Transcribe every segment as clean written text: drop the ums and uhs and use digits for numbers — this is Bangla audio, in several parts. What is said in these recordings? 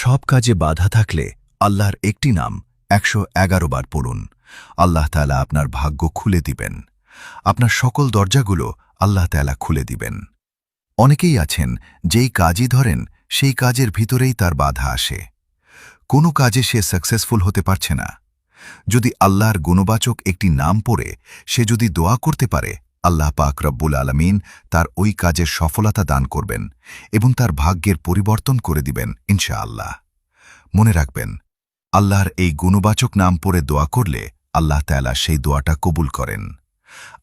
সব কাজে বাধা থাকলে আল্লাহর একটি নাম 111 বার পড়ুন। আল্লাহ তাআলা আপনার ভাগ্য খুলে দিবেন। আপনার সকল দরজাগুলো আল্লাহ তাআলা খুলে দিবেন। অনেকেই আছেন যেই কাজই ধরেন সেই কাজের ভিতরেই তার বাধা আসে। কোনো কাজে সে সাকসেসফুল হতে পারছে না। যদি আল্লাহর গুণবাচক একটি নাম পড়ে সে যদি দোয়া করতে পারে, আল্লাহ পাক রব্বুল আলামিন তার ওই কাজের সফলতা দান করবেন এবং তার ভাগ্যের পরিবর্তন করে দিবেন ইনশাআল্লাহ। মনে রাখবেন, আল্লাহর এই গুণবাচক নাম পড়ে দোয়া করলে আল্লাহ তাআলা সেই দোয়াটা কবুল করেন।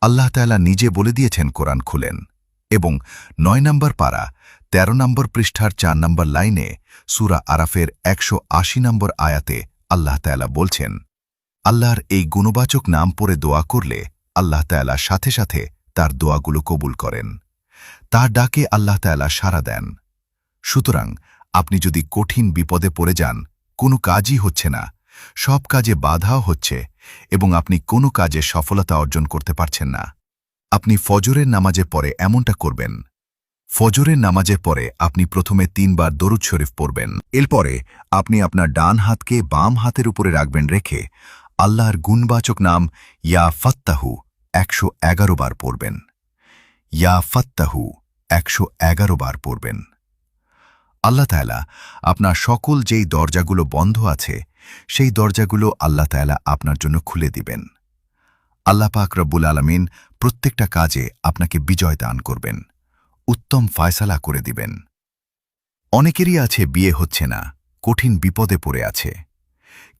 আল্লাহ তাআলা নিজে বলে দিয়েছেন কোরআন খুলেন এবং 9 নম্বর পারা 13 নম্বর পৃষ্ঠার 4 নম্বর লাইনে সূরা আরাফের 180 নম্বর আয়াতে আল্লাহ তাআলা বলছেন, আল্লাহর এই গুণবাচক নাম পড়ে দোয়া করলে আল্লাহ তাআলা সাথে সাথে তার দোয়াগুলো কবুল করেন। তার ডাকে আল্লাহ তাআলা সাড়া দেন। সুতরাং আপনি যদি কঠিন বিপদে পড়ে যান, কোনো কাজই হচ্ছে না, সব কাজে বাধাও হচ্ছে এবং আপনি কোনো কাজে সফলতা অর্জন করতে পারছেন না, আপনি ফজরের নামাজে পরে এমনটা করবেন। ফজরের নামাজের পরে আপনি প্রথমে 3 বার দরুদ শরীফ পড়বেন। এরপরে আপনি আপনার ডান হাতকে বাম হাতের উপরে রাখবেন, রেখে আল্লাহর গুণবাচক নাম ইয়া ফাত্তাহু 111 বার পড়বেন। ইয়া ফাত্তাহু 111 বার পড়বেন। আল্লাহ তাআলা আপনার সকল যেই দরজাগুলো বন্ধ আছে সেই দরজাগুলো আল্লাহ তাআলা আপনার জন্য খুলে দিবেন। আল্লাহ পাক রব্বুল আলামিন প্রত্যেকটা কাজে আপনাকে বিজয় দান করবেন, উত্তম ফয়সালা করে দিবেন। অনেকেরই আছে বিয়ে হচ্ছে না, কঠিন বিপদে পড়ে আছে।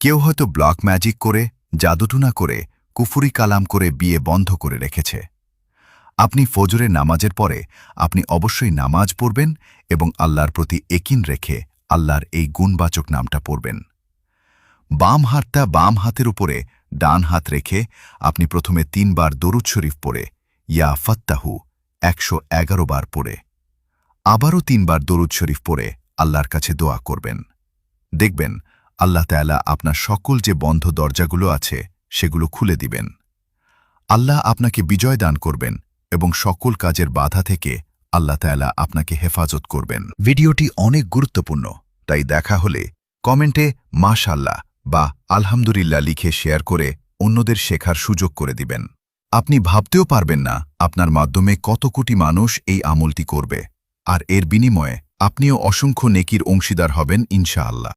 কেউ হয়তো ব্লক ম্যাজিক করে, জাদুটুনা করে, কুফরি কালাম করে বিয়ে বন্ধ করে রেখেছে। আপনি ফজরের নামাজের পরে আপনি অবশ্যই নামাজ পড়বেন এবং আল্লাহর প্রতি একিন রেখে আল্লাহর এই গুণবাচক নামটা পড়বেন। বাম হাতটা বাম হাতের উপরে ডান হাত রেখে আপনি প্রথমে 3 বার দরুদ শরীফ পড়ে ইয়া ফাত্তাহু 111 বার পড়ে আবারও 3 বার দরুদ শরীফ পড়ে আল্লাহর কাছে দোয়া করবেন। দেখবেন আল্লাহ তাআলা আপনার সকল যে বন্ধ দরজাগুলো আছে সেগুলো খুলে দিবেন। আল্লাহ আপনাকে বিজয় দান করবেন এবং সকল কাজের বাধা থেকে আল্লাহ তাআলা আপনাকে হেফাজত করবেন। ভিডিওটি অনেক গুরুত্বপূর্ণ, তাই দেখা হলে কমেন্টে মাশাআল্লাহ বা আলহামদুলিল্লাহ লিখে শেয়ার করে অন্যদের শেখার সুযোগ করে দিবেন। আপনি ভাবতেও পারবেন না আপনার মাধ্যমে কত কোটি মানুষ এই আমলটি করবে, আর এর বিনিময়ে আপনিও অসংখ্য নেকির অংশীদার হবেন ইনশাআল্লাহ।